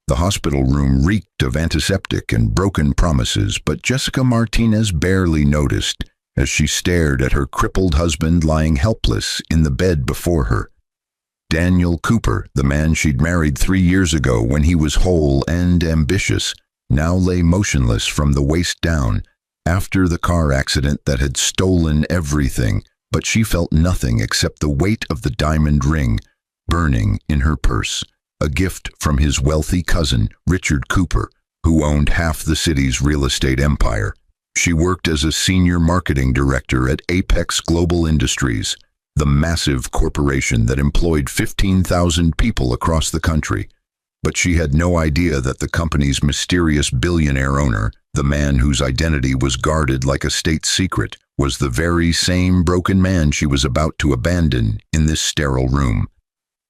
The hospital room reeked of antiseptic and broken promises, but Jessica Martinez barely noticed as she stared at her crippled husband lying helpless in the bed before her. Daniel Cooper, the man she'd married 3 years ago when he was whole and ambitious, now lay motionless from the waist down after the car accident that had stolen everything, but she felt nothing except the weight of the diamond ring burning in her purse, a gift from his wealthy cousin, Richard Cooper, who owned half the city's real estate empire. She worked as a senior marketing director at Apex Global Industries, the massive corporation that employed 15,000 people across the country. But she had no idea that the company's mysterious billionaire owner, the man whose identity was guarded like a state secret, was the very same broken man she was about to abandon in this sterile room.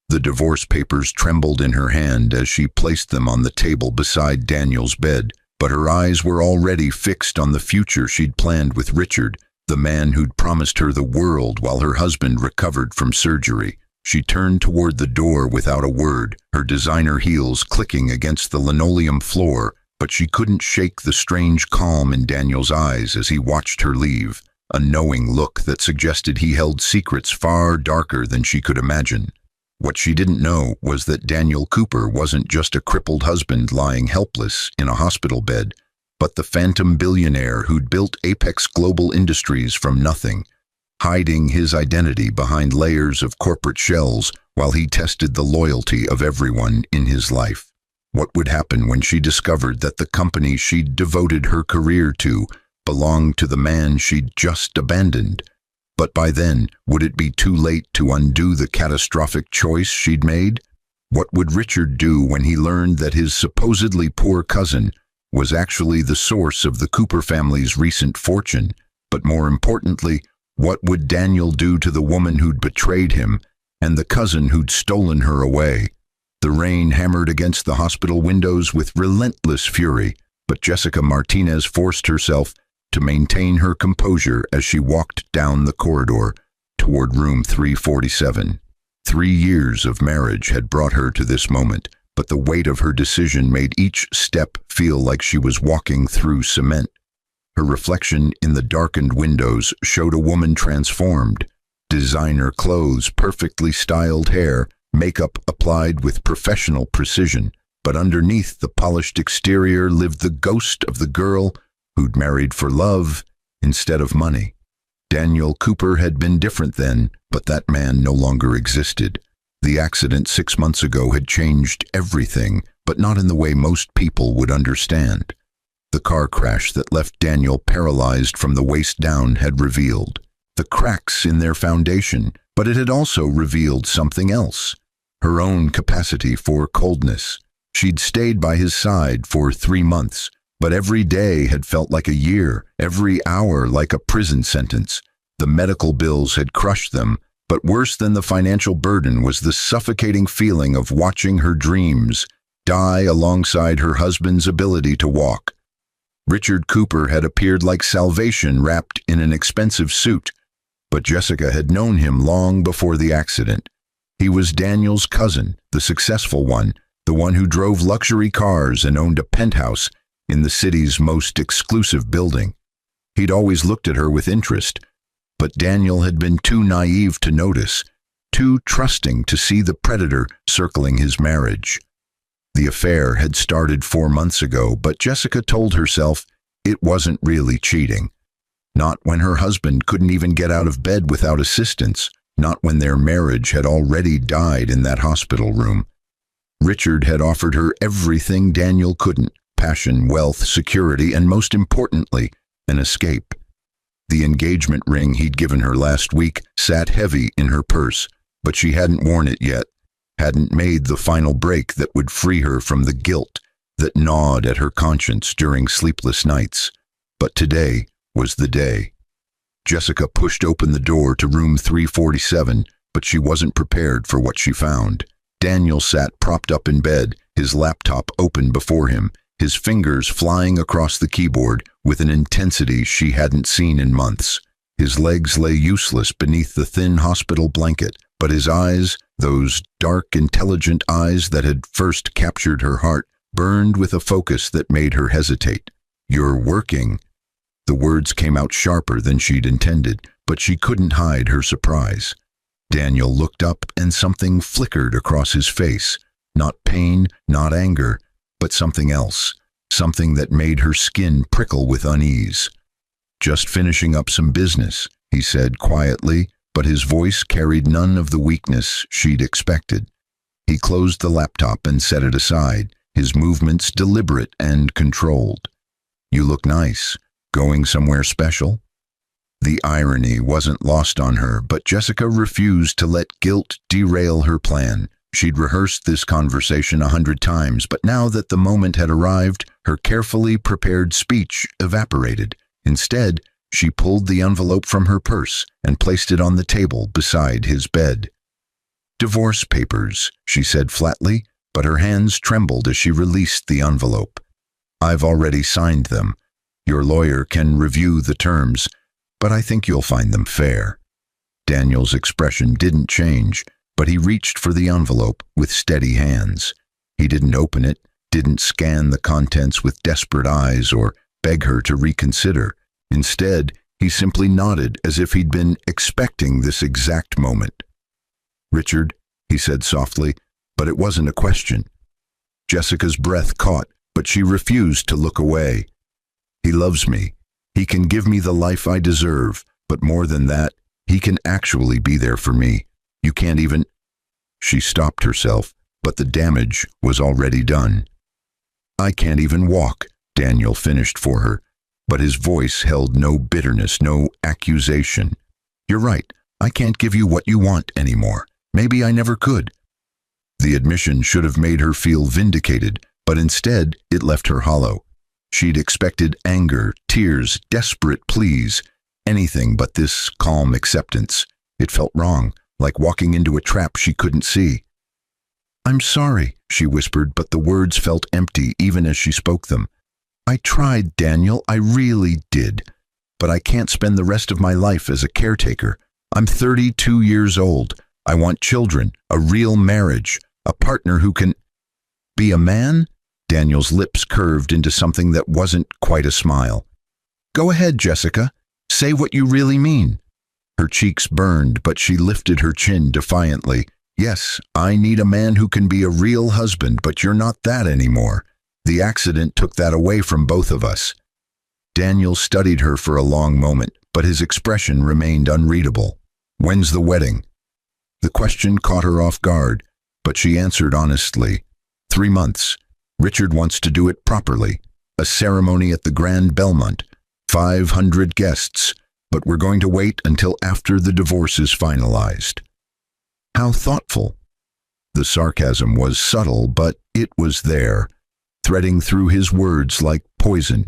The divorce papers trembled in her hand as she placed them on the table beside Daniel's bed, but her eyes were already fixed on the future she'd planned with Richard, the man who'd promised her the world while her husband recovered from surgery. She turned toward the door without a word, her designer heels clicking against the linoleum floor, but she couldn't shake the strange calm in Daniel's eyes as he watched her leave, a knowing look that suggested he held secrets far darker than she could imagine. What she didn't know was that Daniel Cooper wasn't just a crippled husband lying helpless in a hospital bed, but the phantom billionaire who'd built Apex Global Industries from nothing, hiding his identity behind layers of corporate shells while he tested the loyalty of everyone in his life. What would happen when she discovered that the company she'd devoted her career to belonged to the man she'd just abandoned? But by then, would it be too late to undo the catastrophic choice she'd made? What would Richard do when he learned that his supposedly poor cousin was actually the source of the Cooper family's recent fortune? But more importantly, what would Daniel do to the woman who'd betrayed him and the cousin who'd stolen her away? The rain hammered against the hospital windows with relentless fury, but Jessica Martinez forced herself to maintain her composure as she walked down the corridor toward room 347. 3 years of marriage had brought her to this moment, but the weight of her decision made each step feel like she was walking through cement. Her reflection in the darkened windows showed a woman transformed. Designer clothes, perfectly styled hair, makeup applied with professional precision, but underneath the polished exterior lived the ghost of the girl who'd married for love instead of money. Daniel Cooper had been different then, but that man no longer existed. The accident 6 months ago had changed everything, but not in the way most people would understand. The car crash that left Daniel paralyzed from the waist down had revealed the cracks in their foundation, but it had also revealed something else, her own capacity for coldness. She'd stayed by his side for 3 months, but every day had felt like a year, every hour like a prison sentence. The medical bills had crushed them, but worse than the financial burden was the suffocating feeling of watching her dreams die alongside her husband's ability to walk. Richard Cooper had appeared like salvation wrapped in an expensive suit, but Jessica had known him long before the accident. He was Daniel's cousin, the successful one, the one who drove luxury cars and owned a penthouse in the city's most exclusive building. He'd always looked at her with interest, but Daniel had been too naive to notice, too trusting to see the predator circling his marriage. The affair had started 4 months ago, but Jessica told herself it wasn't really cheating. Not when her husband couldn't even get out of bed without assistance, not when their marriage had already died in that hospital room. Richard had offered her everything Daniel couldn't: passion, wealth, security, and most importantly, an escape. The engagement ring he'd given her last week sat heavy in her purse, but she hadn't worn it yet, hadn't made the final break that would free her from the guilt that gnawed at her conscience during sleepless nights. But today was the day. Jessica pushed open the door to room 347, but she wasn't prepared for what she found. Daniel sat propped up in bed, his laptop open before him, his fingers flying across the keyboard with an intensity she hadn't seen in months. His legs lay useless beneath the thin hospital blanket, but his eyes, those dark, intelligent eyes that had first captured her heart, burned with a focus that made her hesitate. "You're working." The words came out sharper than she'd intended, but she couldn't hide her surprise. Daniel looked up and something flickered across his face. Not pain, not anger, but something else. Something that made her skin prickle with unease. "Just finishing up some business," he said quietly, but his voice carried none of the weakness she'd expected. He closed the laptop and set it aside, his movements deliberate and controlled. "You look nice. Going somewhere special?" The irony wasn't lost on her, but Jessica refused to let guilt derail her plan. She'd rehearsed this conversation 100 times, but now that the moment had arrived, her carefully prepared speech evaporated. Instead, she pulled the envelope from her purse and placed it on the table beside his bed. "Divorce papers," she said flatly, but her hands trembled as she released the envelope. "I've already signed them. Your lawyer can review the terms, but I think you'll find them fair." Daniel's expression didn't change, but he reached for the envelope with steady hands. He didn't open it, didn't scan the contents with desperate eyes or beg her to reconsider. Instead, he simply nodded as if he'd been expecting this exact moment. "Richard," he said softly, but it wasn't a question. Jessica's breath caught, but she refused to look away. "He loves me. He can give me the life I deserve, but more than that, he can actually be there for me. You can't even—" She stopped herself, but the damage was already done. "I can't even walk," Daniel finished for her, but his voice held no bitterness, no accusation. "You're right. I can't give you what you want anymore. Maybe I never could." The admission should have made her feel vindicated, but instead it left her hollow. She'd expected anger, tears, desperate pleas, anything but this calm acceptance. It felt wrong, like walking into a trap she couldn't see. "I'm sorry," she whispered, but the words felt empty even as she spoke them. "I tried, Daniel, I really did. But I can't spend the rest of my life as a caretaker. I'm 32 years old. I want children, a real marriage, a partner who can—" "Be a man?" Daniel's lips curved into something that wasn't quite a smile. "Go ahead, Jessica. Say what you really mean." Her cheeks burned, but she lifted her chin defiantly. "Yes, I need a man who can be a real husband, but you're not that anymore. The accident took that away from both of us." Daniel studied her for a long moment, but his expression remained unreadable. "When's the wedding?" The question caught her off guard, but she answered honestly. 3 months. Richard wants to do it properly. A ceremony at the Grand Belmont. 500 guests, but we're going to wait until after the divorce is finalized." How thoughtful. The sarcasm was subtle, but it was there, threading through his words like poison.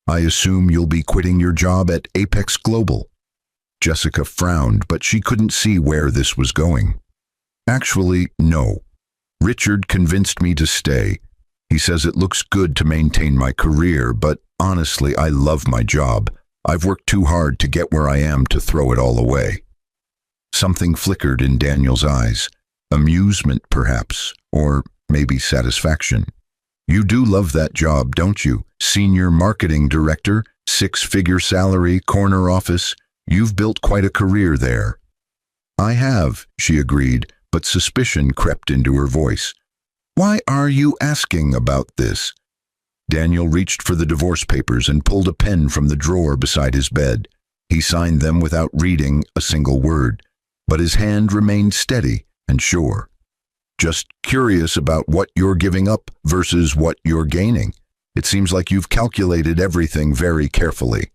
"I assume you'll be quitting your job at Apex Global." Jessica frowned, but she couldn't see where this was going. "Actually, no. Richard convinced me to stay. He says it looks good to maintain my career, but honestly, I love my job. I've worked too hard to get where I am to throw it all away." Something flickered in Daniel's eyes. Amusement, perhaps, or maybe satisfaction. "You do love that job, don't you? Senior marketing director, 6-figure salary, corner office. You've built quite a career there." "I have," she agreed, but suspicion crept into her voice. "Why are you asking about this?" Daniel reached for the divorce papers and pulled a pen from the drawer beside his bed. He signed them without reading a single word, but his hand remained steady and sure. "Just curious about what you're giving up versus what you're gaining. It seems like you've calculated everything very carefully."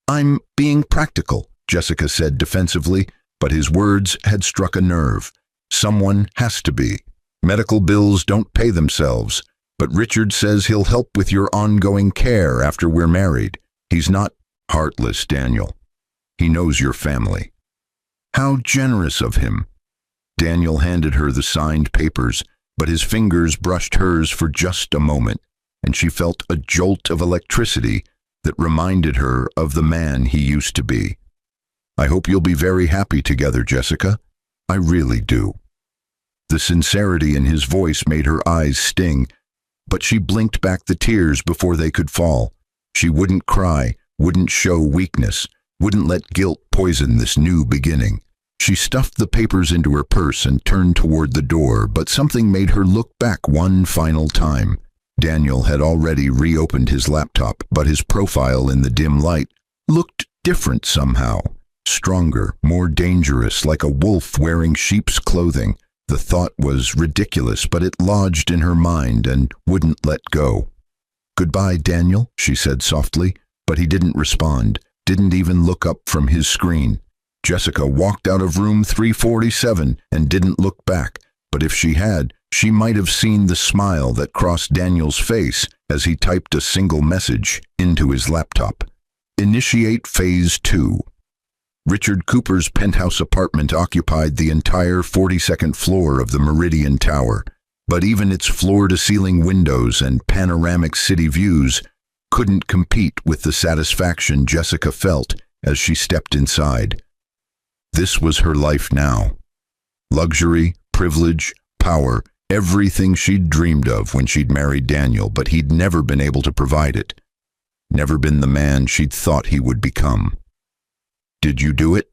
"I'm being practical," Jessica said defensively, but his words had struck a nerve. Someone has to be. Medical bills don't pay themselves, but Richard says he'll help with your ongoing care after we're married. He's not heartless, Daniel. He knows your family." How generous of him. Daniel handed her the signed papers, but his fingers brushed hers for just a moment, and she felt a jolt of electricity that reminded her of the man he used to be. "I hope you'll be very happy together, Jessica. I really do." The sincerity in his voice made her eyes sting, but she blinked back the tears before they could fall. She wouldn't cry, wouldn't show weakness, wouldn't let guilt poison this new beginning. She stuffed the papers into her purse and turned toward the door, but something made her look back one final time. Daniel had already reopened his laptop, but his profile in the dim light looked different somehow. Stronger, more dangerous, like a wolf wearing sheep's clothing. The thought was ridiculous, but it lodged in her mind and wouldn't let go. "Goodbye, Daniel," she said softly, but he didn't respond, didn't even look up from his screen. Jessica walked out of room 347 and didn't look back, but if she had, she might have seen the smile that crossed Daniel's face as he typed a single message into his laptop. Initiate Phase 2. Richard Cooper's penthouse apartment occupied the entire 42nd floor of the Meridian Tower, but even its floor-to-ceiling windows and panoramic city views couldn't compete with the satisfaction Jessica felt as she stepped inside. This was her life now. Luxury, privilege, power, everything she'd dreamed of when she'd married Daniel, but he'd never been able to provide it. Never been the man she'd thought he would become. "Did you do it?"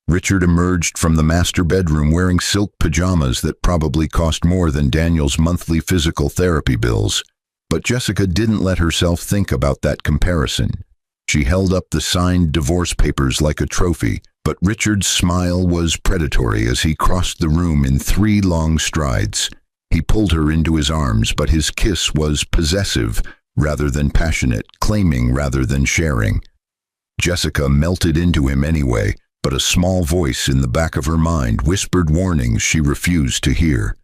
Richard emerged from the master bedroom wearing silk pajamas that probably cost more than Daniel's monthly physical therapy bills. But Jessica didn't let herself think about that comparison. She held up the signed divorce papers like a trophy, but Richard's smile was predatory as he crossed the room in 3 long strides. He pulled her into his arms, but his kiss was possessive rather than passionate, claiming rather than sharing. Jessica melted into him anyway, but a small voice in the back of her mind whispered warnings she refused to hear.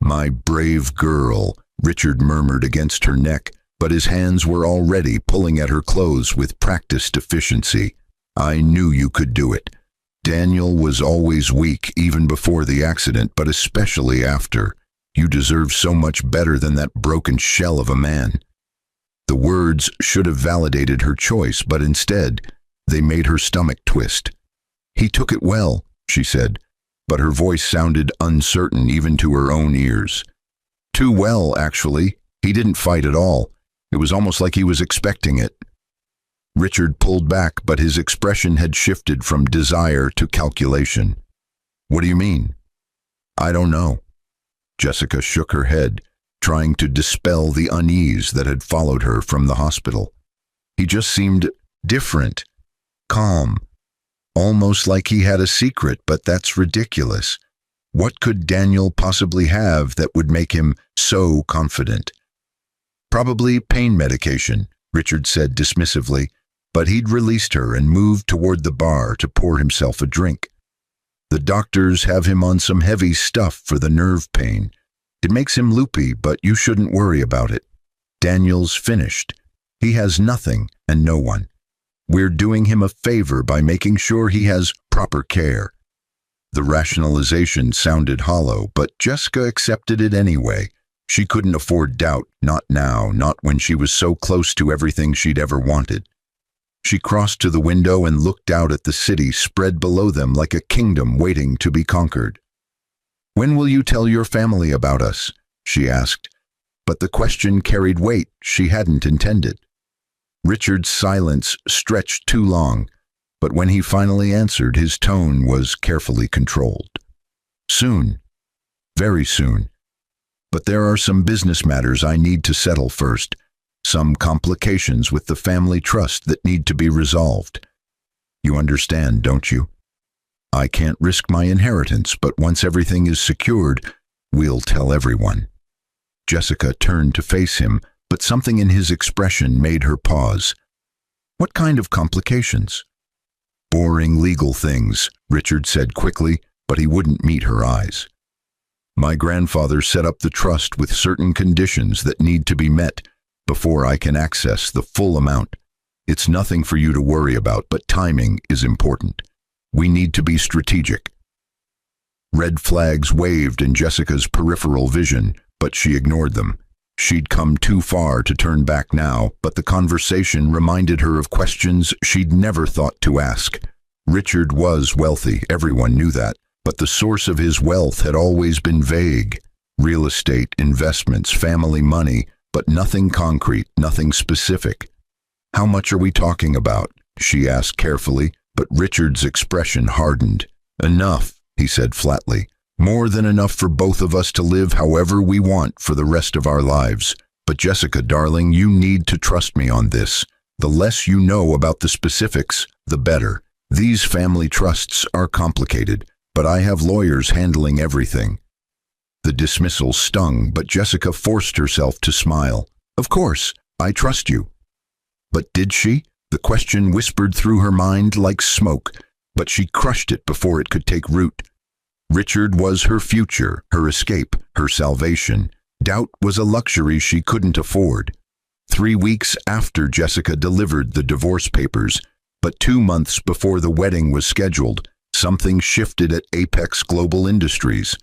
"My brave girl," Richard murmured against her neck, but his hands were already pulling at her clothes with practiced efficiency. "I knew you could do it." Daniel was always weak, even before the accident, but especially after. "You deserve so much better than that broken shell of a man." The words should have validated her choice, but instead, they made her stomach twist. "He took it well," she said, but her voice sounded uncertain even to her own ears. "Too well, actually. He didn't fight at all. It was almost like he was expecting it." Richard pulled back, but his expression had shifted from desire to calculation. "What do you mean?" "I don't know." Jessica shook her head, trying to dispel the unease that had followed her from the hospital. "He just seemed different, calm, almost like he had a secret, but that's ridiculous. What could Daniel possibly have that would make him so confident?" "Probably pain medication," Richard said dismissively, but he'd released her and moved toward the bar to pour himself a drink. "The doctors have him on some heavy stuff for the nerve pain. It makes him loopy, but you shouldn't worry about it. Daniel's finished. He has nothing and no one. We're doing him a favor by making sure he has proper care." The rationalization sounded hollow, but Jessica accepted it anyway. She couldn't afford doubt, not now, not when she was so close to everything she'd ever wanted. She crossed to the window and looked out at the city spread below them like a kingdom waiting to be conquered. "When will you tell your family about us?" she asked, but the question carried weight she hadn't intended. Richard's silence stretched too long, but when he finally answered, his tone was carefully controlled. "Soon. Very soon. But there are some business matters I need to settle first, some complications with the family trust that need to be resolved. You understand, don't you? I can't risk my inheritance, but once everything is secured, we'll tell everyone." Jessica turned to face him, but something in his expression made her pause. "What kind of complications?" "Boring legal things," Richard said quickly, but he wouldn't meet her eyes. "My grandfather set up the trust with certain conditions that need to be met before I can access the full amount. It's nothing for you to worry about, but timing is important. We need to be strategic." Red flags waved in Jessica's peripheral vision, but she ignored them. She'd come too far to turn back now, but the conversation reminded her of questions she'd never thought to ask. Richard was wealthy, everyone knew that, but the source of his wealth had always been vague. Real estate, investments, family money, but nothing concrete, nothing specific. "How much are we talking about?" she asked carefully, but Richard's expression hardened. "Enough," he said flatly. "More than enough for both of us to live however we want for the rest of our lives. But Jessica, darling, you need to trust me on this. The less you know about the specifics, the better. These family trusts are complicated, but I have lawyers handling everything." The dismissal stung, but Jessica forced herself to smile. "Of course, I trust you." But did she? The question whispered through her mind like smoke, but she crushed it before it could take root. Richard was her future, her escape, her salvation. Doubt was a luxury she couldn't afford. 3 weeks after Jessica delivered the divorce papers, but 2 months before the wedding was scheduled, something shifted at Apex Global Industries.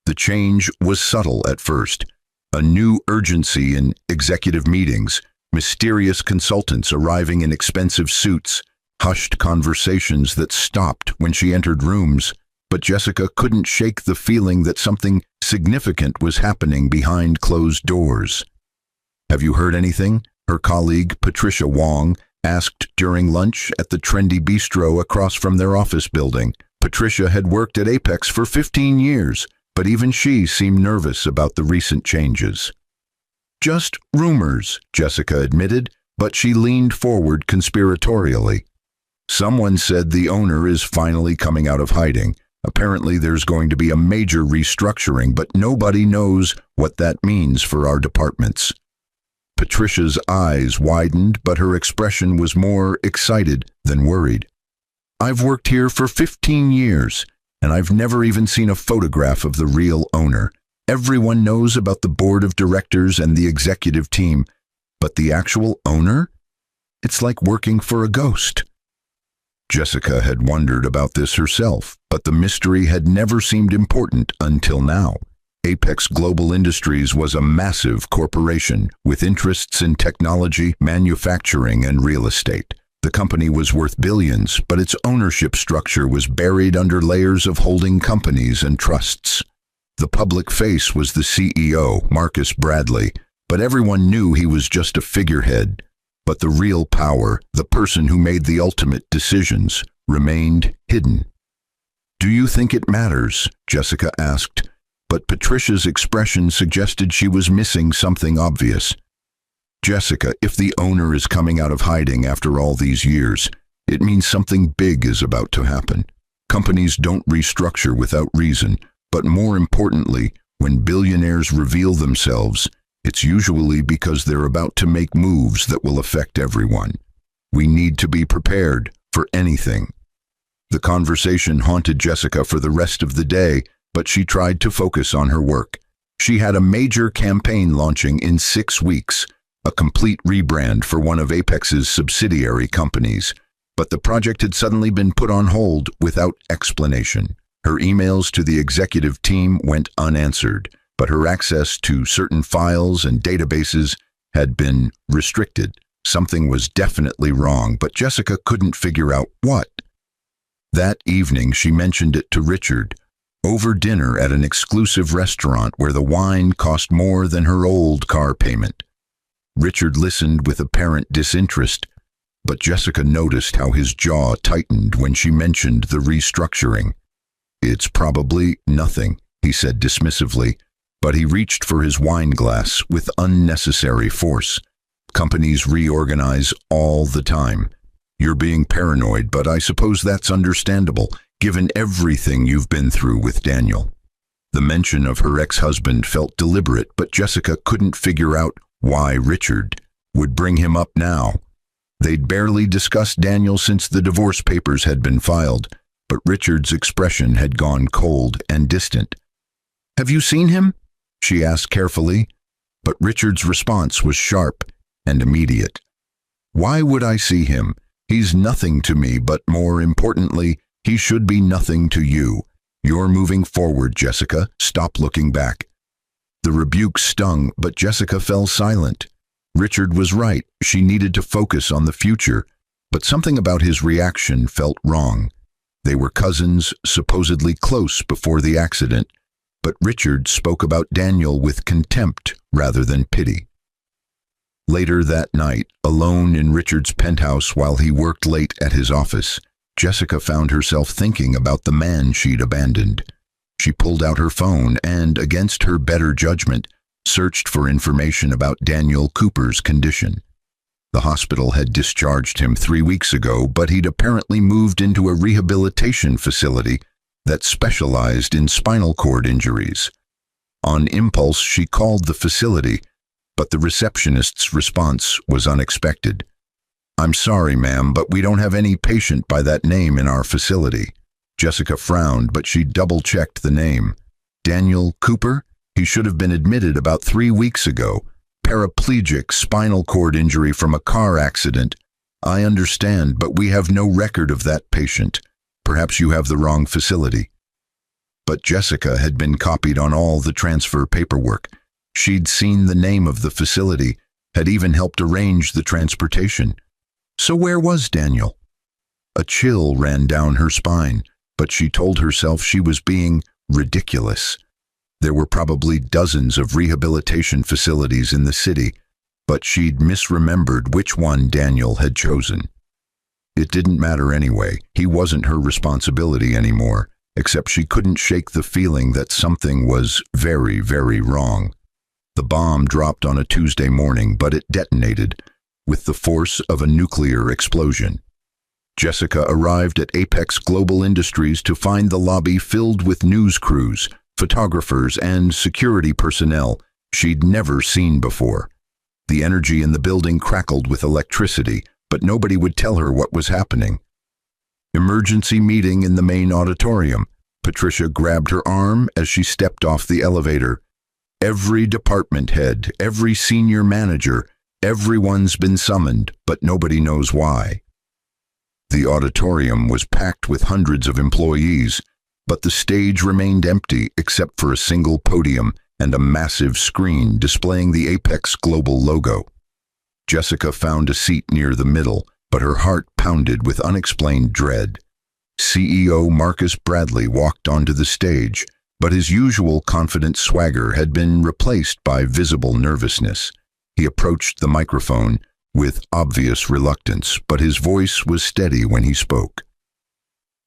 The change was subtle at first. A new urgency in executive meetings, mysterious consultants arriving in expensive suits, hushed conversations that stopped when she entered rooms. But Jessica couldn't shake the feeling that something significant was happening behind closed doors. "Have you heard anything?" her colleague, Patricia Wong, asked during lunch at the trendy bistro across from their office building. Patricia had worked at Apex for 15 years, but even she seemed nervous about the recent changes. "Just rumors," Jessica admitted, but she leaned forward conspiratorially. "Someone said the owner is finally coming out of hiding. Apparently there's going to be a major restructuring, but nobody knows what that means for our departments." Patricia's eyes widened, but her expression was more excited than worried. "I've worked here for 15 years, and I've never even seen a photograph of the real owner. Everyone knows about the board of directors and the executive team, but the actual owner? It's like working for a ghost." Jessica had wondered about this herself, but the mystery had never seemed important until now. Apex Global Industries was a massive corporation with interests in technology, manufacturing, and real estate. The company was worth billions, but its ownership structure was buried under layers of holding companies and trusts. The public face was the CEO, Marcus Bradley, but everyone knew he was just a figurehead. But the real power, the person who made the ultimate decisions, remained hidden. "Do you think it matters?" Jessica asked, but Patricia's expression suggested she was missing something obvious. "Jessica, if the owner is coming out of hiding after all these years, it means something big is about to happen. Companies don't restructure without reason, but more importantly, when billionaires reveal themselves, it's usually because they're about to make moves that will affect everyone. We need to be prepared for anything." The conversation haunted Jessica for the rest of the day, but she tried to focus on her work. She had a major campaign launching in 6 weeks, a complete rebrand for one of Apex's subsidiary companies, but the project had suddenly been put on hold without explanation. Her emails to the executive team went unanswered, but her access to certain files and databases had been restricted. Something was definitely wrong, but Jessica couldn't figure out what. That evening she mentioned it to Richard, over dinner at an exclusive restaurant where the wine cost more than her old car payment. Richard listened with apparent disinterest, but Jessica noticed how his jaw tightened when she mentioned the restructuring. "It's probably nothing," he said dismissively, but he reached for his wine glass with unnecessary force. "Companies reorganize all the time. You're being paranoid, but I suppose that's understandable, given everything you've been through with Daniel." The mention of her ex-husband felt deliberate, but Jessica couldn't figure out why Richard would bring him up now. They'd barely discussed Daniel since the divorce papers had been filed, but Richard's expression had gone cold and distant. "Have you seen him?" she asked carefully, but Richard's response was sharp and immediate. "Why would I see him? He's nothing to me, but more importantly, he should be nothing to you. You're moving forward, Jessica. Stop looking back." The rebuke stung, but Jessica fell silent. Richard was right. She needed to focus on the future, but something about his reaction felt wrong. They were cousins, supposedly close before the accident, but Richard spoke about Daniel with contempt rather than pity. Later that night, alone in Richard's penthouse while he worked late at his office, Jessica found herself thinking about the man she'd abandoned. She pulled out her phone and, against her better judgment, searched for information about Daniel Cooper's condition. The hospital had discharged him 3 weeks ago, but he'd apparently moved into a rehabilitation facility that specialized in spinal cord injuries. On impulse, she called the facility, but the receptionist's response was unexpected. "I'm sorry, ma'am, but we don't have any patient by that name in our facility." Jessica frowned, but she double-checked the name. "Daniel Cooper? He should have been admitted about 3 weeks ago. Paraplegic spinal cord injury from a car accident. I understand, but we have no record of that patient. Perhaps you have the wrong facility." But Jessica had been copied on all the transfer paperwork. She'd seen the name of the facility, had even helped arrange the transportation. So where was Daniel? A chill ran down her spine, but she told herself she was being ridiculous. There were probably dozens of rehabilitation facilities in the city, but she'd misremembered which one Daniel had chosen. It didn't matter anyway. He wasn't her responsibility anymore, except she couldn't shake the feeling that something was very, very wrong. The bomb dropped on a Tuesday morning, but it detonated with the force of a nuclear explosion. Jessica arrived at Apex Global Industries to find the lobby filled with news crews, photographers, and security personnel she'd never seen before. The energy in the building crackled with electricity, but nobody would tell her what was happening. Emergency meeting in the main auditorium. Patricia grabbed her arm as she stepped off the elevator. Every department head, every senior manager, everyone's been summoned, but nobody knows why. The auditorium was packed with hundreds of employees, but the stage remained empty except for a single podium and a massive screen displaying the Apex Global logo. Jessica found a seat near the middle, but her heart pounded with unexplained dread. CEO Marcus Bradley walked onto the stage, but his usual confident swagger had been replaced by visible nervousness. He approached the microphone with obvious reluctance, but his voice was steady when he spoke.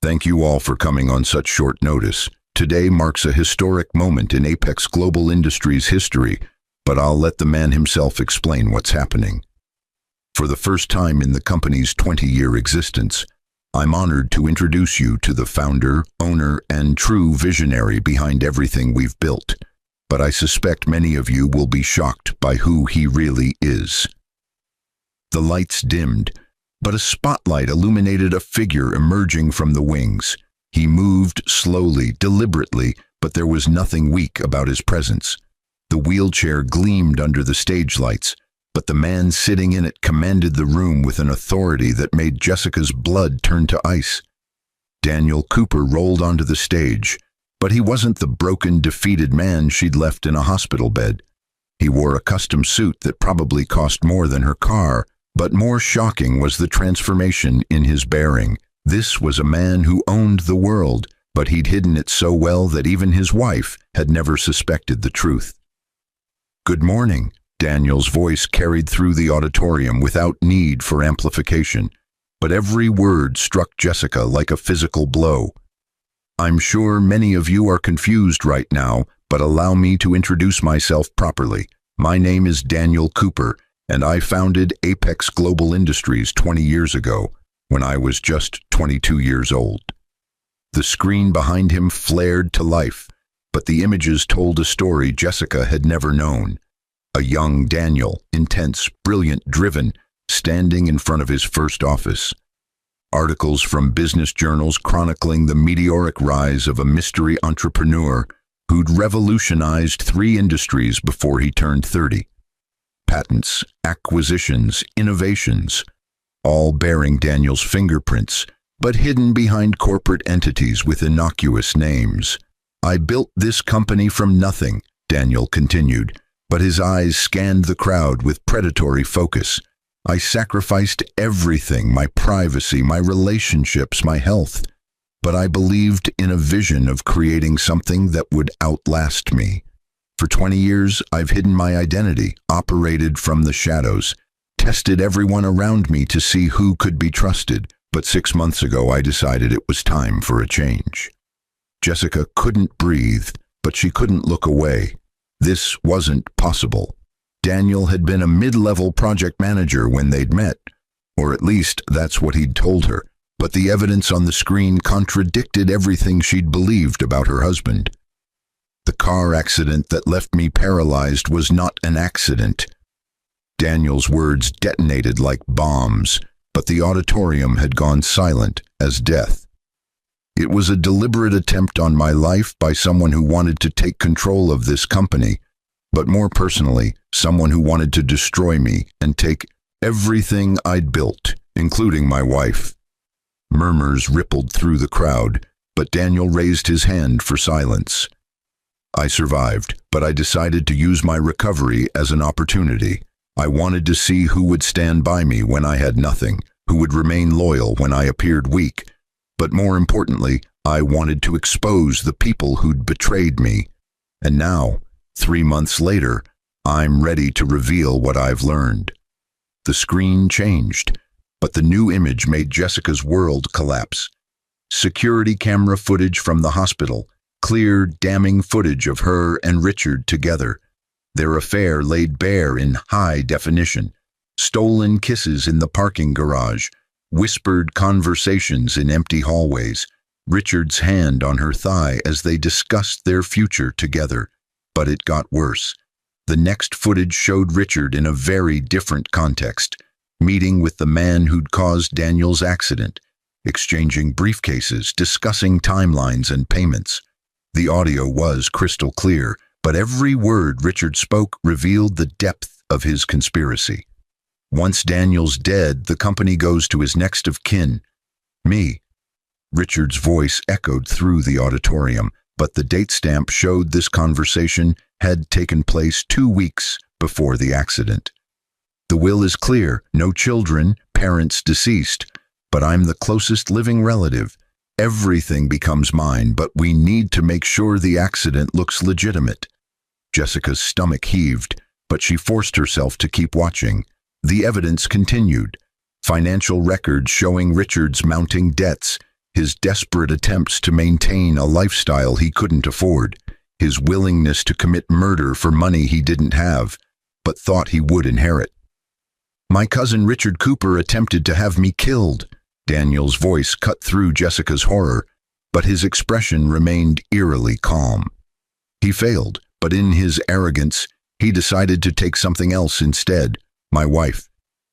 "Thank you all for coming on such short notice. Today marks a historic moment in Apex Global Industries history, but I'll let the man himself explain what's happening. For the first time in the company's 20-year existence, I'm honored to introduce you to the founder, owner, and true visionary behind everything we've built, but I suspect many of you will be shocked by who he really is." The lights dimmed, but a spotlight illuminated a figure emerging from the wings. He moved slowly, deliberately, but there was nothing weak about his presence. The wheelchair gleamed under the stage lights, but the man sitting in it commanded the room with an authority that made Jessica's blood turn to ice. Daniel Cooper rolled onto the stage, but he wasn't the broken, defeated man she'd left in a hospital bed. He wore a custom suit that probably cost more than her car, but more shocking was the transformation in his bearing. This was a man who owned the world, but he'd hidden it so well that even his wife had never suspected the truth. "Good morning." Daniel's voice carried through the auditorium without need for amplification, but every word struck Jessica like a physical blow. "I'm sure many of you are confused right now, but allow me to introduce myself properly. My name is Daniel Cooper, and I founded Apex Global Industries 20 years ago, when I was just 22 years old." The screen behind him flared to life, but the images told a story Jessica had never known. A young Daniel, intense, brilliant, driven, standing in front of his first office. Articles from business journals chronicling the meteoric rise of a mystery entrepreneur who'd revolutionized 3 industries before he turned 30. Patents, acquisitions, innovations, all bearing Daniel's fingerprints, but hidden behind corporate entities with innocuous names. "I built this company from nothing," Daniel continued, but his eyes scanned the crowd with predatory focus. "I sacrificed everything, my privacy, my relationships, my health. but I believed in a vision of creating something that would outlast me. For 20 years, I've hidden my identity, operated from the shadows, tested everyone around me to see who could be trusted, but 6 months ago I decided it was time for a change. Jessica couldn't breathe, but she couldn't look away. This wasn't possible. Daniel had been a mid-level project manager when they'd met, or at least that's what he'd told her, but the evidence on the screen contradicted everything she'd believed about her husband. The car accident that left me paralyzed was not an accident. Daniel's words detonated like bombs, but the auditorium had gone silent as death. It was a deliberate attempt on my life by someone who wanted to take control of this company, but more personally, someone who wanted to destroy me and take everything I'd built, including my wife. Murmurs rippled through the crowd, but Daniel raised his hand for silence. I survived, but I decided to use my recovery as an opportunity. I wanted to see who would stand by me when I had nothing, who would remain loyal when I appeared weak. But more importantly, I wanted to expose the people who'd betrayed me. And now, 3 months later, I'm ready to reveal what I've learned. The screen changed, but the new image made Jessica's world collapse. Security camera footage from the hospital, clear, damning footage of her and Richard together. Their affair laid bare in high definition. Stolen kisses in the parking garage, whispered conversations in empty hallways, Richard's hand on her thigh as they discussed their future together. But it got worse. The next footage showed Richard in a very different context, meeting with the man who'd caused Daniel's accident, exchanging briefcases, discussing timelines and payments. The audio was crystal clear, but every word Richard spoke revealed the depth of his conspiracy. Once Daniel's dead, the company goes to his next of kin, me. Richard's voice echoed through the auditorium, but the date stamp showed this conversation had taken place 2 weeks before the accident. The will is clear, no children, parents deceased, but I'm the closest living relative. Everything becomes mine, but we need to make sure the accident looks legitimate. Jessica's stomach heaved, but she forced herself to keep watching. The evidence continued. Financial records showing Richard's mounting debts, his desperate attempts to maintain a lifestyle he couldn't afford, his willingness to commit murder for money he didn't have, but thought he would inherit. My cousin Richard Cooper attempted to have me killed. Daniel's voice cut through Jessica's horror, but his expression remained eerily calm. He failed, but in his arrogance, he decided to take something else instead, my wife.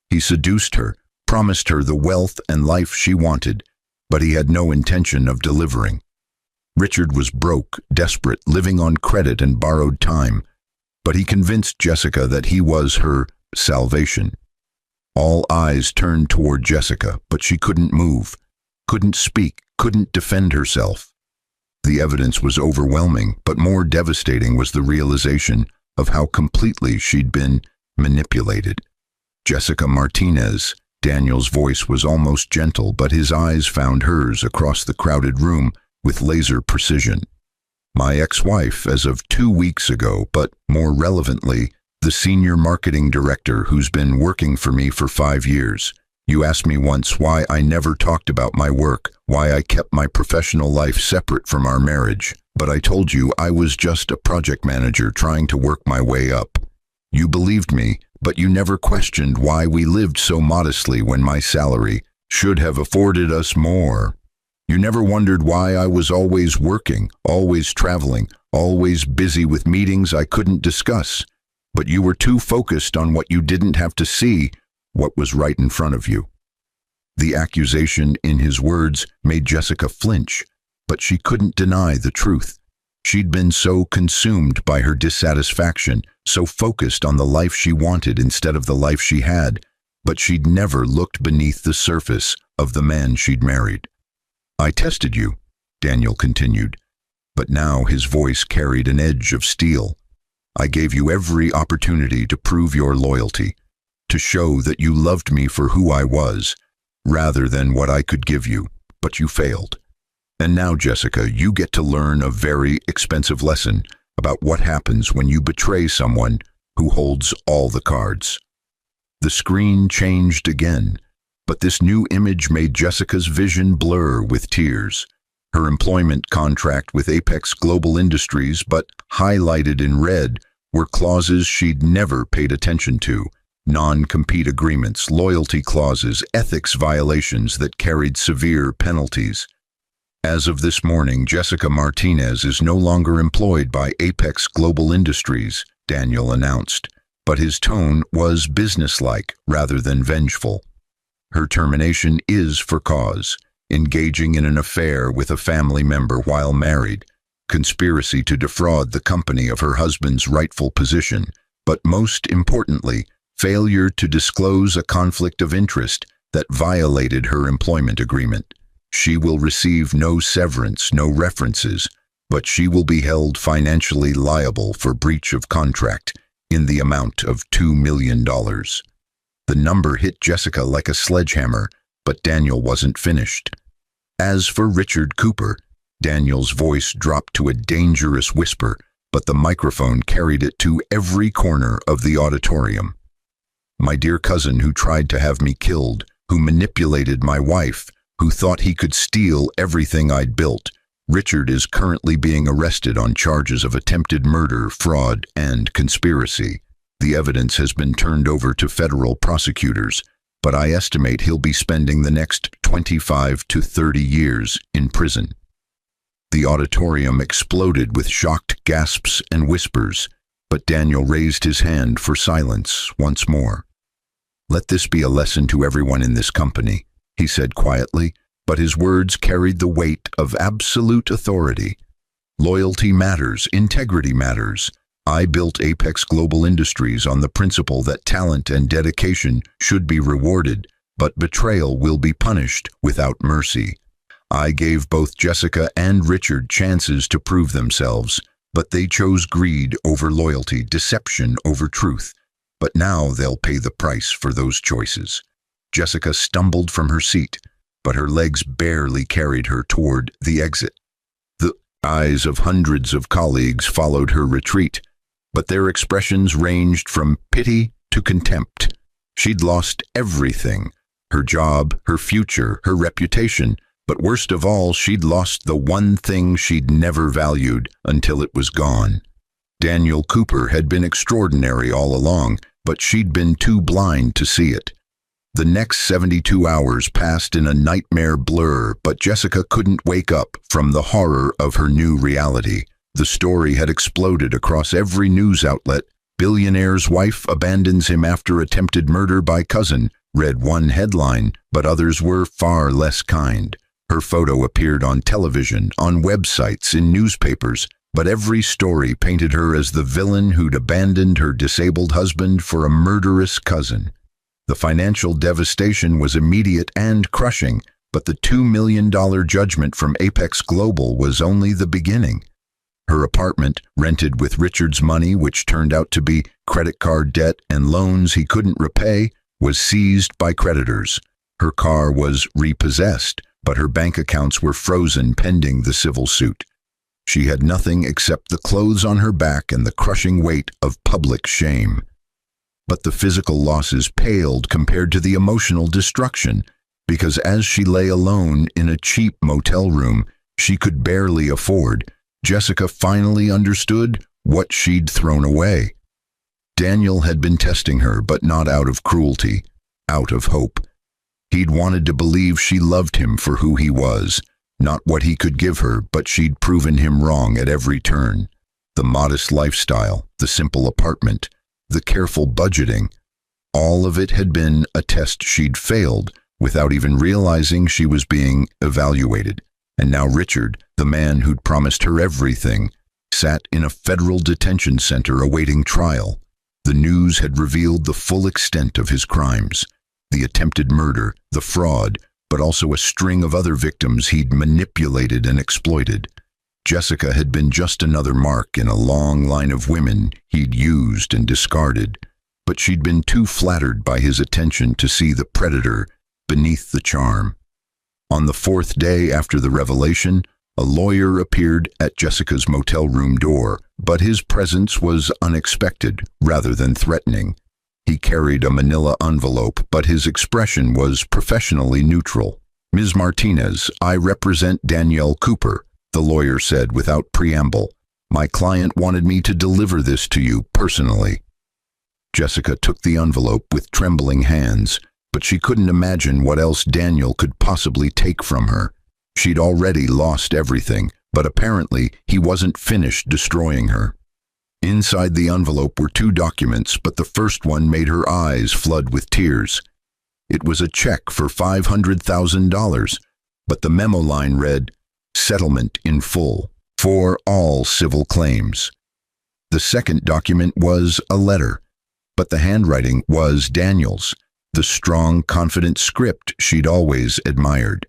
He seduced her, promised her the wealth and life she wanted, but he had no intention of delivering. Richard was broke, desperate, living on credit and borrowed time, but he convinced Jessica that he was her salvation. All eyes turned toward Jessica, but she couldn't move, couldn't speak, couldn't defend herself. The evidence was overwhelming, but more devastating was the realization of how completely she'd been manipulated. Jessica Martinez. Daniel's voice was almost gentle, but his eyes found hers across the crowded room with laser precision. My ex-wife as of 2 weeks ago, but more relevantly, the senior marketing director who's been working for me for 5 years. You asked me once why I never talked about my work, why I kept my professional life separate from our marriage, but I told you I was just a project manager trying to work my way up. You believed me, but you never questioned why we lived so modestly when my salary should have afforded us more. You never wondered why I was always working, always traveling, always busy with meetings I couldn't discuss. But you were too focused on what you didn't have to see, what was right in front of you. The accusation in his words made Jessica flinch, but she couldn't deny the truth. She'd been so consumed by her dissatisfaction, so focused on the life she wanted instead of the life she had, but she'd never looked beneath the surface of the man she'd married. I tested you, Daniel continued, but now his voice carried an edge of steel. I gave you every opportunity to prove your loyalty, to show that you loved me for who I was, rather than what I could give you, but you failed. And now, Jessica, you get to learn a very expensive lesson about what happens when you betray someone who holds all the cards. The screen changed again, but this new image made Jessica's vision blur with tears. Her employment contract with Apex Global Industries, but highlighted in red, were clauses she'd never paid attention to. Non-compete agreements, loyalty clauses, ethics violations that carried severe penalties. As of this morning, Jessica Martinez is no longer employed by Apex Global Industries, Daniel announced, but his tone was businesslike rather than vengeful. Her termination is for cause: engaging in an affair with a family member while married, conspiracy to defraud the company of her husband's rightful position, but most importantly, failure to disclose a conflict of interest that violated her employment agreement. She will receive no severance, no references, but she will be held financially liable for breach of contract in the amount of $2 million. The number hit Jessica like a sledgehammer, but Daniel wasn't finished. As for Richard Cooper, Daniel's voice dropped to a dangerous whisper, but the microphone carried it to every corner of the auditorium. My dear cousin who tried to have me killed, who manipulated my wife, who thought he could steal everything I'd built. Richard is currently being arrested on charges of attempted murder, fraud, and conspiracy. The evidence has been turned over to federal prosecutors, but I estimate he'll be spending the next 25 to 30 years in prison. The auditorium exploded with shocked gasps and whispers, but Daniel raised his hand for silence once more. Let this be a lesson to everyone in this company, he said quietly, but his words carried the weight of absolute authority. Loyalty matters, integrity matters. I built Apex Global Industries on the principle that talent and dedication should be rewarded, but betrayal will be punished without mercy. I gave both Jessica and Richard chances to prove themselves, but they chose greed over loyalty, deception over truth. But now they'll pay the price for those choices. Jessica stumbled from her seat, but her legs barely carried her toward the exit. The eyes of hundreds of colleagues followed her retreat, but their expressions ranged from pity to contempt. She'd lost everything: her job, her future, her reputation, but worst of all, she'd lost the one thing she'd never valued until it was gone. Daniel Cooper had been extraordinary all along, but she'd been too blind to see it. The next 72 hours passed in a nightmare blur, but Jessica couldn't wake up from the horror of her new reality. The story had exploded across every news outlet. Billionaire's wife abandons him after attempted murder by cousin, read one headline, but others were far less kind. Her photo appeared on television, on websites, in newspapers, but every story painted her as the villain who'd abandoned her disabled husband for a murderous cousin. The financial devastation was immediate and crushing, but the $2 million judgment from Apex Global was only the beginning. Her apartment, rented with Richard's money, which turned out to be credit card debt and loans he couldn't repay, was seized by creditors. Her car was repossessed, but her bank accounts were frozen pending the civil suit. She had nothing except the clothes on her back and the crushing weight of public shame. But the physical losses paled compared to the emotional destruction, because as she lay alone in a cheap motel room she could barely afford, Jessica finally understood what she'd thrown away. Daniel had been testing her, but not out of cruelty, out of hope. He'd wanted to believe she loved him for who he was, not what he could give her, but she'd proven him wrong at every turn. The modest lifestyle, the simple apartment, the careful budgeting, all of it had been a test she'd failed without even realizing she was being evaluated. And now Richard, the man who'd promised her everything, sat in a federal detention center awaiting trial. The news had revealed the full extent of his crimes: the attempted murder, the fraud, but also a string of other victims he'd manipulated and exploited. Jessica had been just another mark in a long line of women he'd used and discarded, but she'd been too flattered by his attention to see the predator beneath the charm. On the fourth day after the revelation, a lawyer appeared at Jessica's motel room door, but his presence was unexpected rather than threatening. He carried a manila envelope, but his expression was professionally neutral. "Ms. Martinez, I represent Danielle Cooper," the lawyer said without preamble. "My client wanted me to deliver this to you personally." Jessica took the envelope with trembling hands, but she couldn't imagine what else Daniel could possibly take from her. She'd already lost everything, but apparently he wasn't finished destroying her. Inside the envelope were two documents, but the first one made her eyes flood with tears. It was a check for $500,000, but the memo line read, "Settlement in full, for all civil claims." The second document was a letter, but the handwriting was Daniel's, the strong, confident script she'd always admired.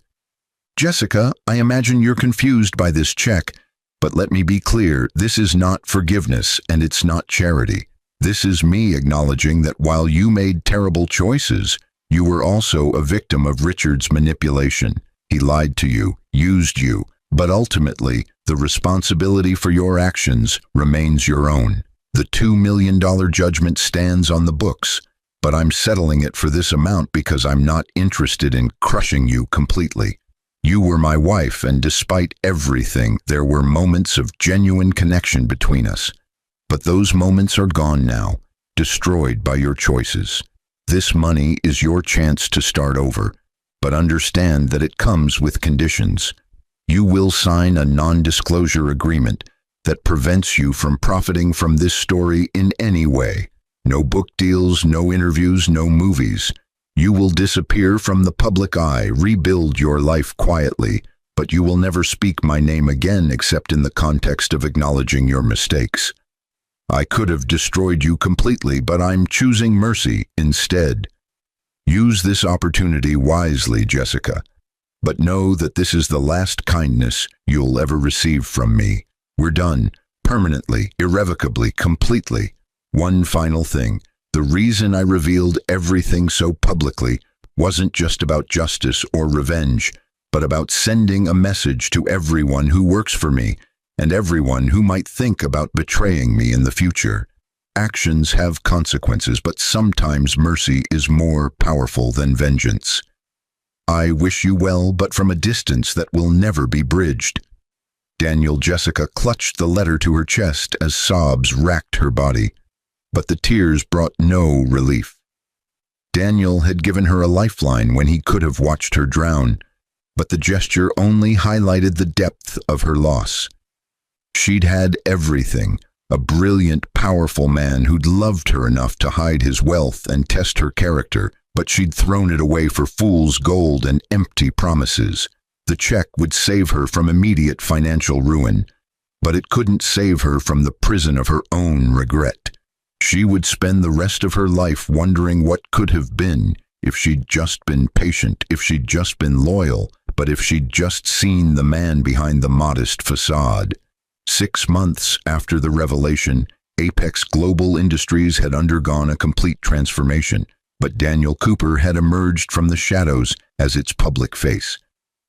"Jessica, I imagine you're confused by this check, but let me be clear, this is not forgiveness and it's not charity. This is me acknowledging that while you made terrible choices, you were also a victim of Richard's manipulation. He lied to you, used you, but ultimately, the responsibility for your actions remains your own. The $2 million judgment stands on the books, but I'm settling it for this amount because I'm not interested in crushing you completely. You were my wife, and despite everything, there were moments of genuine connection between us. But those moments are gone now, destroyed by your choices. This money is your chance to start over, but understand that it comes with conditions. You will sign a non-disclosure agreement that prevents you from profiting from this story in any way. No book deals, no interviews, no movies. You will disappear from the public eye, rebuild your life quietly, but you will never speak my name again except in the context of acknowledging your mistakes. I could have destroyed you completely, but I'm choosing mercy instead. Use this opportunity wisely, Jessica, but know that this is the last kindness you'll ever receive from me. We're done, permanently, irrevocably, completely. One final thing. The reason I revealed everything so publicly wasn't just about justice or revenge, but about sending a message to everyone who works for me and everyone who might think about betraying me in the future. Actions have consequences, but sometimes mercy is more powerful than vengeance. I wish you well, but from a distance that will never be bridged. Jessica clutched the letter to her chest as sobs racked her body. But the tears brought no relief. Daniel had given her a lifeline when he could have watched her drown, but the gesture only highlighted the depth of her loss. She'd had everything, a brilliant, powerful man who'd loved her enough to hide his wealth and test her character, but she'd thrown it away for fool's gold and empty promises. The check would save her from immediate financial ruin, but it couldn't save her from the prison of her own regret. She would spend the rest of her life wondering what could have been if she'd just been patient, if she'd just been loyal, but if she'd just seen the man behind the modest facade. 6 months after the revelation, Apex Global Industries had undergone a complete transformation, but Daniel Cooper had emerged from the shadows as its public face.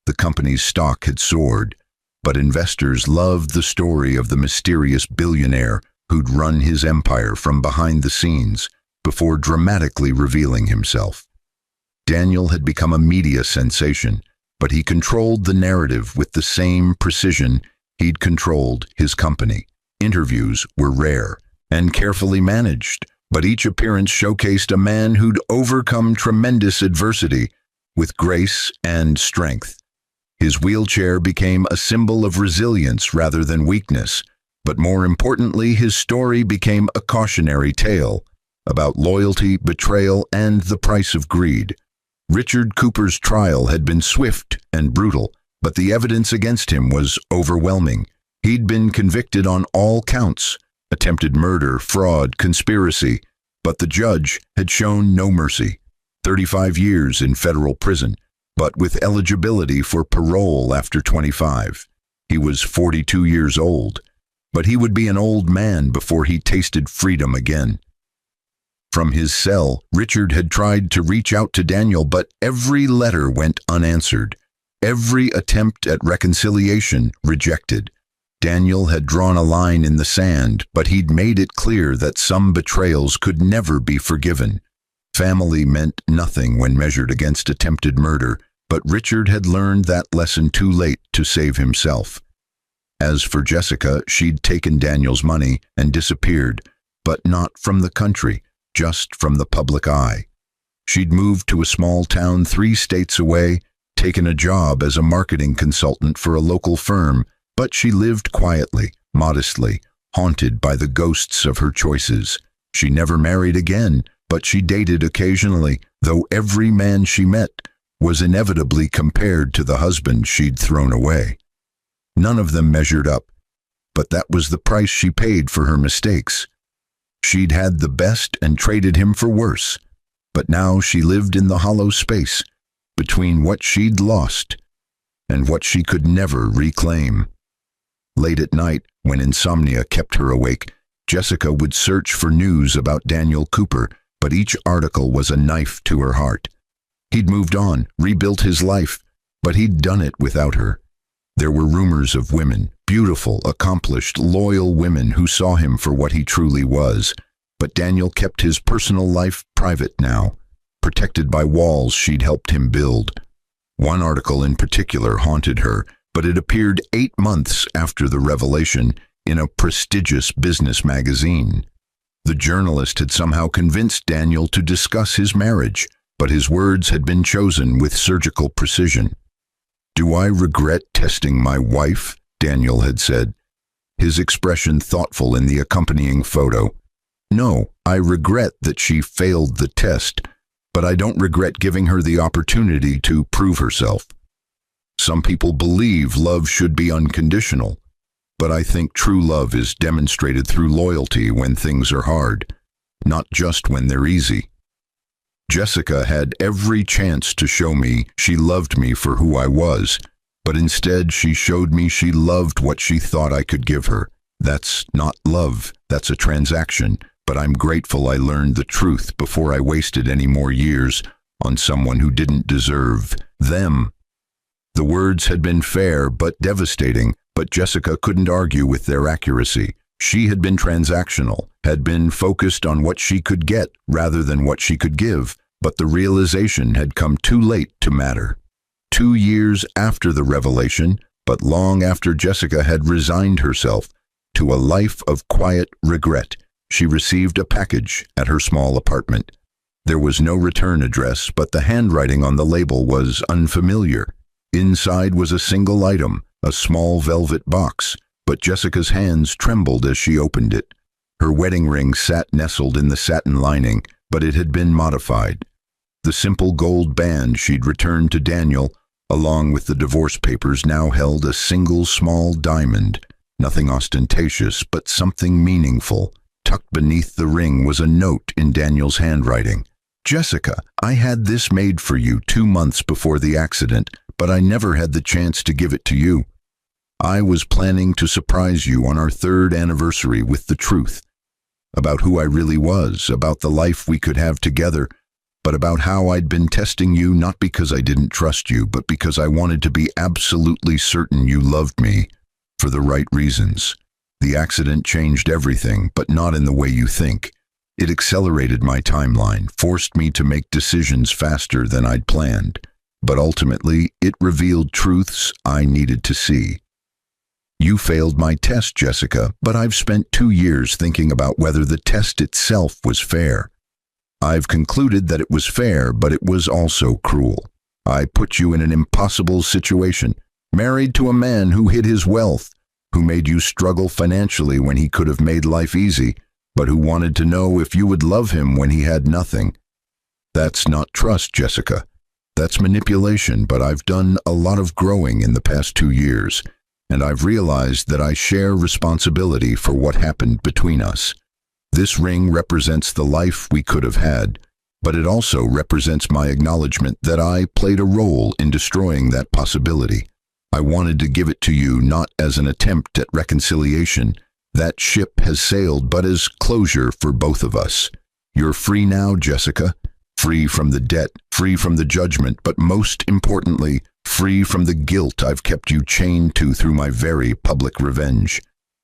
The company's stock had soared, but investors loved the story of the mysterious billionaire who'd run his empire from behind the scenes before dramatically revealing himself. Daniel had become a media sensation, but he controlled the narrative with the same precision he'd controlled his company. Interviews were rare and carefully managed, but each appearance showcased a man who'd overcome tremendous adversity with grace and strength. His wheelchair became a symbol of resilience rather than weakness, but more importantly, his story became a cautionary tale about loyalty, betrayal, and the price of greed. Richard Cooper's trial had been swift and brutal, but the evidence against him was overwhelming. He'd been convicted on all counts: attempted murder, fraud, conspiracy, but the judge had shown no mercy. 35 years in federal prison, but with eligibility for parole after 25. He was 42 years old, but he would be an old man before he tasted freedom again. From his cell, Richard had tried to reach out to Daniel, but every letter went unanswered. Every attempt at reconciliation rejected. Daniel had drawn a line in the sand, but he'd made it clear that some betrayals could never be forgiven. Family meant nothing when measured against attempted murder, but Richard had learned that lesson too late to save himself. As for Jessica, she'd taken Daniel's money and disappeared, but not from the country, just from the public eye. She'd moved to a small town 3 states away, taken a job as a marketing consultant for a local firm, but she lived quietly, modestly, haunted by the ghosts of her choices. She never married again, but she dated occasionally, though every man she met was inevitably compared to the husband she'd thrown away. None of them measured up, but that was the price she paid for her mistakes. She'd had the best and traded him for worse, but now she lived in the hollow space between what she'd lost and what she could never reclaim. Late at night, when insomnia kept her awake, Jessica would search for news about Daniel Cooper, but each article was a knife to her heart. He'd moved on, rebuilt his life, but he'd done it without her. There were rumors of women, beautiful, accomplished, loyal women who saw him for what he truly was, but Daniel kept his personal life private now, protected by walls she'd helped him build. One article in particular haunted her, but it appeared 8 months after the revelation in a prestigious business magazine. The journalist had somehow convinced Daniel to discuss his marriage, but his words had been chosen with surgical precision. "Do I regret testing my wife?" Daniel had said, his expression thoughtful in the accompanying photo. "No, I regret that she failed the test, but I don't regret giving her the opportunity to prove herself. Some people believe love should be unconditional, but I think true love is demonstrated through loyalty when things are hard, not just when they're easy." Jessica had every chance to show me she loved me for who I was, but instead she showed me she loved what she thought I could give her. That's not love, that's a transaction, but I'm grateful I learned the truth before I wasted any more years on someone who didn't deserve them. The words had been fair but devastating, but Jessica couldn't argue with their accuracy. She had been transactional, had been focused on what she could get rather than what she could give, but the realization had come too late to matter. 2 years after the revelation, but long after Jessica had resigned herself to a life of quiet regret, she received a package at her small apartment. There was no return address, but the handwriting on the label was unfamiliar. Inside was a single item, a small velvet box, but Jessica's hands trembled as she opened it. Her wedding ring sat nestled in the satin lining, but it had been modified. The simple gold band she'd returned to Daniel, along with the divorce papers, now held a single small diamond. Nothing ostentatious, but something meaningful. Tucked beneath the ring was a note in Daniel's handwriting. "Jessica, I had this made for you 2 months before the accident, but I never had the chance to give it to you. I was planning to surprise you on our 3rd anniversary with the truth. About who I really was, about the life we could have together, but about how I'd been testing you not because I didn't trust you, but because I wanted to be absolutely certain you loved me for the right reasons. The accident changed everything, but not in the way you think. It accelerated my timeline, forced me to make decisions faster than I'd planned. But ultimately, it revealed truths I needed to see. You failed my test, Jessica, but I've spent 2 years thinking about whether the test itself was fair. I've concluded that it was fair, but it was also cruel. I put you in an impossible situation, married to a man who hid his wealth, who made you struggle financially when he could have made life easy, but who wanted to know if you would love him when he had nothing. That's not trust, Jessica. That's manipulation, but I've done a lot of growing in the past 2 years, and I've realized that I share responsibility for what happened between us. This ring represents the life we could have had, but it also represents my acknowledgement that I played a role in destroying that possibility. I wanted to give it to you not as an attempt at reconciliation. That ship has sailed, but as closure for both of us. You're free now, Jessica. Free from the debt, free from the judgment, but most importantly, free from the guilt I've kept you chained to through my very public revenge.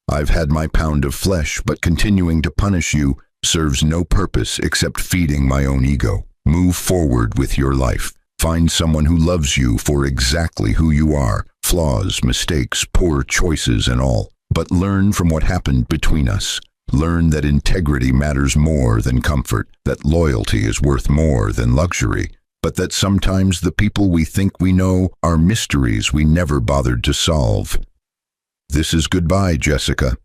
I've had my pound of flesh, but continuing to punish you serves no purpose except feeding my own ego. Move forward with your life. Find someone who loves you for exactly who you are, flaws, mistakes, poor choices and all. But learn from what happened between us. Learn that integrity matters more than comfort, that loyalty is worth more than luxury, but that sometimes the people we think we know are mysteries we never bothered to solve. This is goodbye, Jessica.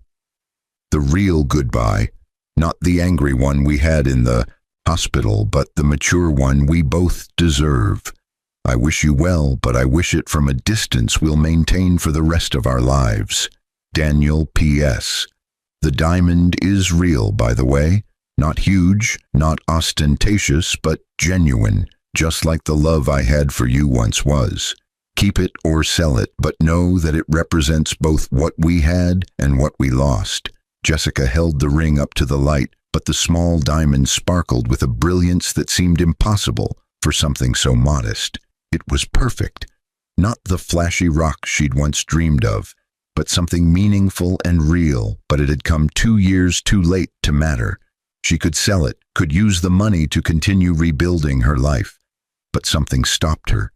The real goodbye, not the angry one we had in the hospital, but the mature one we both deserve. I wish you well, but I wish it from a distance we'll maintain for the rest of our lives. Daniel P.S. The diamond is real, by the way. Not huge, not ostentatious, but genuine, just like the love I had for you once was. Keep it or sell it, but know that it represents both what we had and what we lost. Jessica held the ring up to the light, but the small diamond sparkled with a brilliance that seemed impossible for something so modest. It was perfect. Not the flashy rock she'd once dreamed of, but something meaningful and real, but it had come 2 years too late to matter. She could sell it, could use the money to continue rebuilding her life. But something stopped her.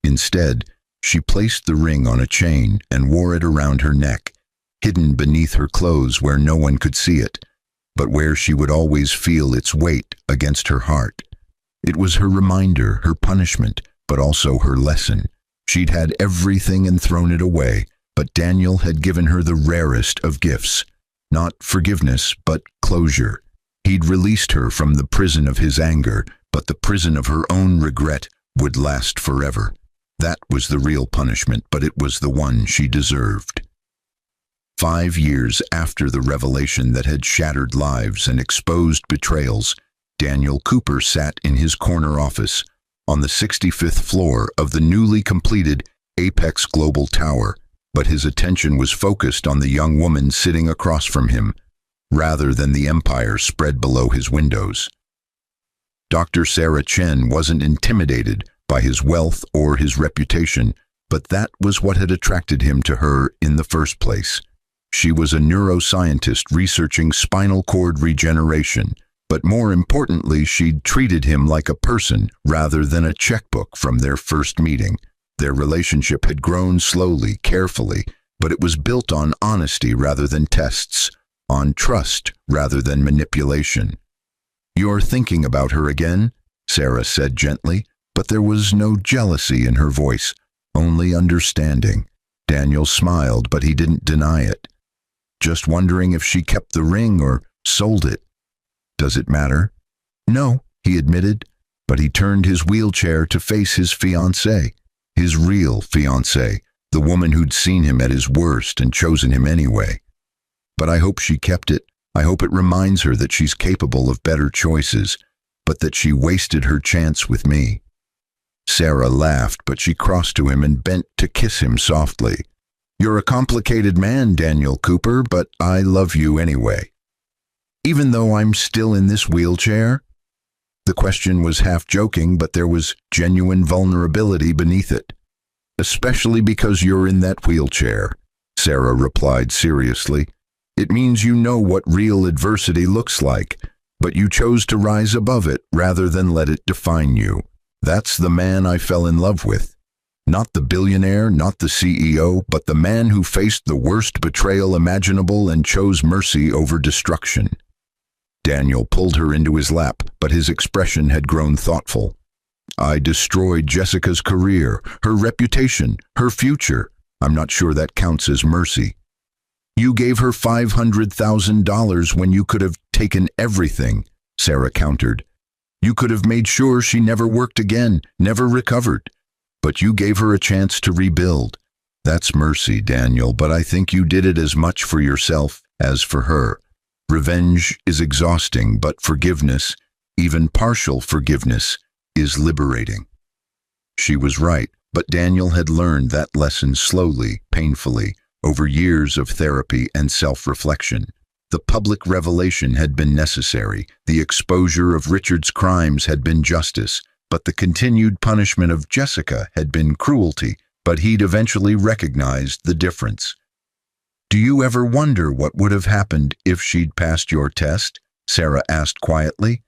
Instead, she placed the ring on a chain and wore it around her neck, hidden beneath her clothes where no one could see it, but where she would always feel its weight against her heart. It was her reminder, her punishment, but also her lesson. She'd had everything and thrown it away, but Daniel had given her the rarest of gifts. Not forgiveness, but closure. He'd released her from the prison of his anger, but the prison of her own regret would last forever. That was the real punishment, but it was the one she deserved. 5 years after the revelation that had shattered lives and exposed betrayals, Daniel Cooper sat in his corner office on the 65th floor of the newly completed Apex Global Tower, but his attention was focused on the young woman sitting across from him, rather than the empire spread below his windows. Dr. Sarah Chen wasn't intimidated by his wealth or his reputation, but that was what had attracted him to her in the first place. She was a neuroscientist researching spinal cord regeneration, but more importantly, she'd treated him like a person rather than a checkbook from their first meeting. Their relationship had grown slowly, carefully, but it was built on honesty rather than tests, on trust rather than manipulation. "You're thinking about her again?" Sarah said gently, but there was no jealousy in her voice, only understanding. Daniel smiled, but he didn't deny it. "Just wondering if she kept the ring or sold it." "Does it matter?" "No," he admitted, but he turned his wheelchair to face his fiancée. His real fiancée, the woman who'd seen him at his worst and chosen him anyway. "But I hope she kept it. I hope it reminds her that she's capable of better choices, but that she wasted her chance with me." Sarah laughed, but she crossed to him and bent to kiss him softly. "You're a complicated man, Daniel Cooper, but I love you anyway. Even though I'm still in this wheelchair?" The question was half joking, but there was genuine vulnerability beneath it. "Especially because you're in that wheelchair," Sarah replied seriously. "It means you know what real adversity looks like, but you chose to rise above it rather than let it define you. That's the man I fell in love with. Not the billionaire, not the CEO, but the man who faced the worst betrayal imaginable and chose mercy over destruction." Daniel pulled her into his lap, but his expression had grown thoughtful. "I destroyed Jessica's career, her reputation, her future. I'm not sure that counts as mercy." "You gave her $500,000 when you could have taken everything," Sarah countered. "You could have made sure she never worked again, never recovered. But you gave her a chance to rebuild. That's mercy, Daniel, but I think you did it as much for yourself as for her. Revenge is exhausting, but forgiveness, even partial forgiveness, is liberating." She was right, but Daniel had learned that lesson slowly, painfully, over years of therapy and self-reflection. The public revelation had been necessary, the exposure of Richard's crimes had been justice, but the continued punishment of Jessica had been cruelty, but he'd eventually recognized the difference. "Do you ever wonder what would have happened if she'd passed your test?" Sarah asked quietly.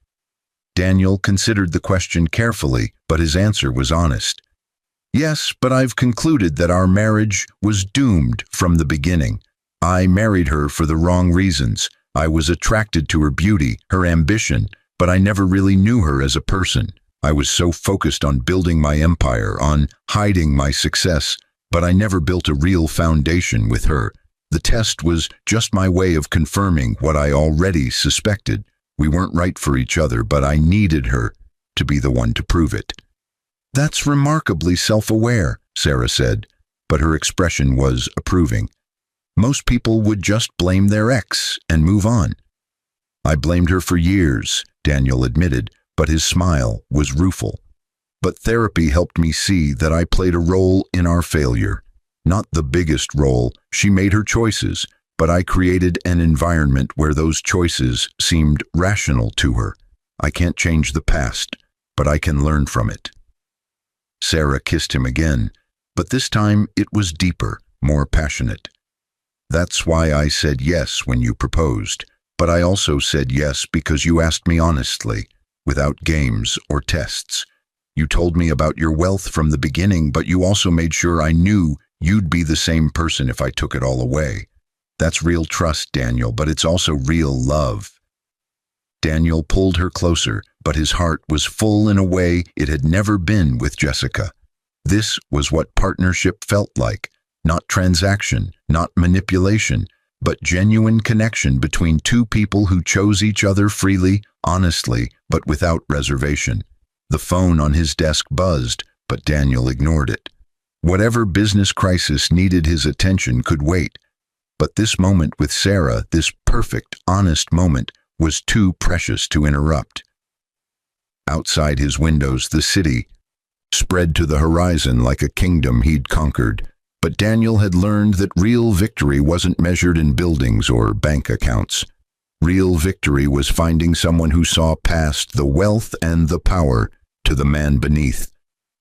Daniel considered the question carefully, but his answer was honest. "Yes, but I've concluded that our marriage was doomed from the beginning. I married her for the wrong reasons. I was attracted to her beauty, her ambition, but I never really knew her as a person. I was so focused on building my empire, on hiding my success, but I never built a real foundation with her. The test was just my way of confirming what I already suspected. We weren't right for each other, but I needed her to be the one to prove it." "That's remarkably self-aware," Sarah said, but her expression was approving. "Most people would just blame their ex and move on." "I blamed her for years," Daniel admitted, but his smile was rueful. "But therapy helped me see that I played a role in our failure. Not the biggest role. She made her choices, but I created an environment where those choices seemed rational to her. I can't change the past, but I can learn from it." Sarah kissed him again, but this time it was deeper, more passionate. "That's why I said yes when you proposed, but I also said yes because you asked me honestly, without games or tests. You told me about your wealth from the beginning, but you also made sure I knew you'd be the same person if I took it all away. That's real trust, Daniel, but it's also real love." Daniel pulled her closer, but his heart was full in a way it had never been with Jessica. This was what partnership felt like. Not transaction, not manipulation, but genuine connection between two people who chose each other freely, honestly, but without reservation. The phone on his desk buzzed, but Daniel ignored it. Whatever business crisis needed his attention could wait. But this moment with Sarah, this perfect, honest moment, was too precious to interrupt. Outside his windows, the city spread to the horizon like a kingdom he'd conquered. But Daniel had learned that real victory wasn't measured in buildings or bank accounts. Real victory was finding someone who saw past the wealth and the power to the man beneath,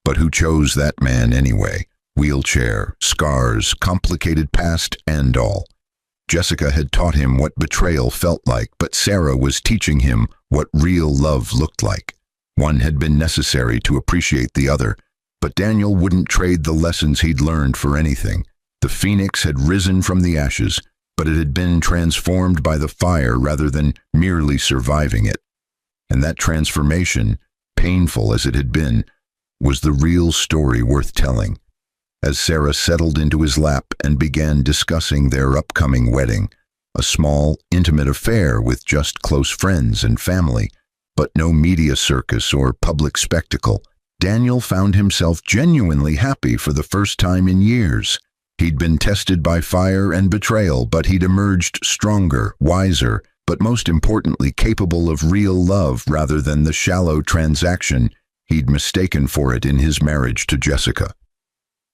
but who chose that man anyway. Wheelchair, scars, complicated past, and all. Jessica had taught him what betrayal felt like, but Sarah was teaching him what real love looked like. One had been necessary to appreciate the other, but Daniel wouldn't trade the lessons he'd learned for anything. The phoenix had risen from the ashes, but it had been transformed by the fire rather than merely surviving it. And that transformation, painful as it had been, was the real story worth telling. As Sarah settled into his lap and began discussing their upcoming wedding, a small, intimate affair with just close friends and family, but no media circus or public spectacle, Daniel found himself genuinely happy for the first time in years. He'd been tested by fire and betrayal, but he'd emerged stronger, wiser, but most importantly capable of real love rather than the shallow transaction he'd mistaken for it in his marriage to Jessica.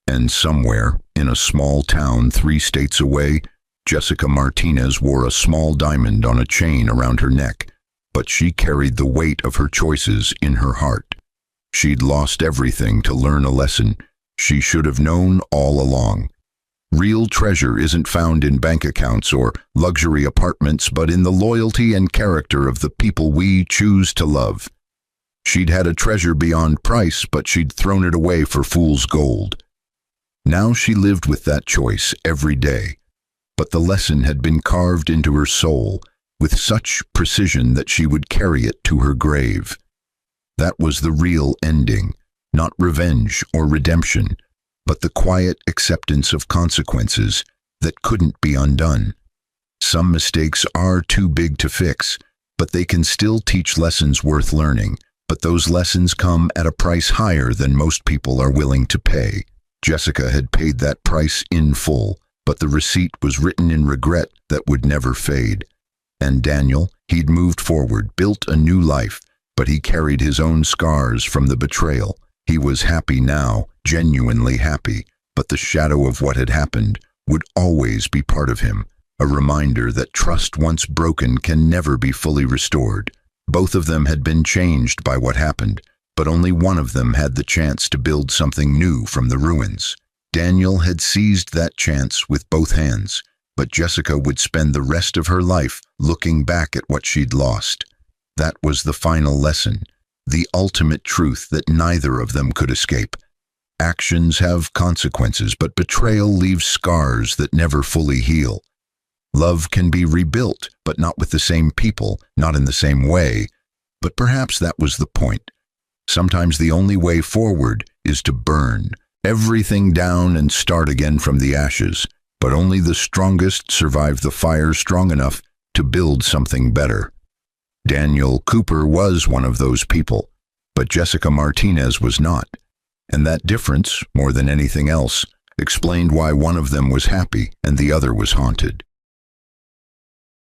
And somewhere, in a small town 3 states away, Jessica Martinez wore a small diamond on a chain around her neck, but she carried the weight of her choices in her heart. She'd lost everything to learn a lesson she should have known all along. Real treasure isn't found in bank accounts or luxury apartments, but in the loyalty and character of the people we choose to love. She'd had a treasure beyond price, but she'd thrown it away for fool's gold. Now she lived with that choice every day, but the lesson had been carved into her soul with such precision that she would carry it to her grave. That was the real ending, not revenge or redemption, but the quiet acceptance of consequences that couldn't be undone. Some mistakes are too big to fix, but they can still teach lessons worth learning, but those lessons come at a price higher than most people are willing to pay. Jessica had paid that price in full, but the receipt was written in regret that would never fade. And Daniel, he'd moved forward, built a new life, but he carried his own scars from the betrayal. He was happy now, genuinely happy, but the shadow of what had happened would always be part of him, a reminder that trust once broken can never be fully restored. Both of them had been changed by what happened, but only one of them had the chance to build something new from the ruins. Daniel had seized that chance with both hands, but Jessica would spend the rest of her life looking back at what she'd lost. That was the final lesson, the ultimate truth that neither of them could escape. Actions have consequences, but betrayal leaves scars that never fully heal. Love can be rebuilt, but not with the same people, not in the same way. But perhaps that was the point. Sometimes the only way forward is to burn everything down and start again from the ashes, but only the strongest survive the fire strong enough to build something better. Daniel Cooper was one of those people, but Jessica Martinez was not. And that difference, more than anything else, explained why one of them was happy and the other was haunted.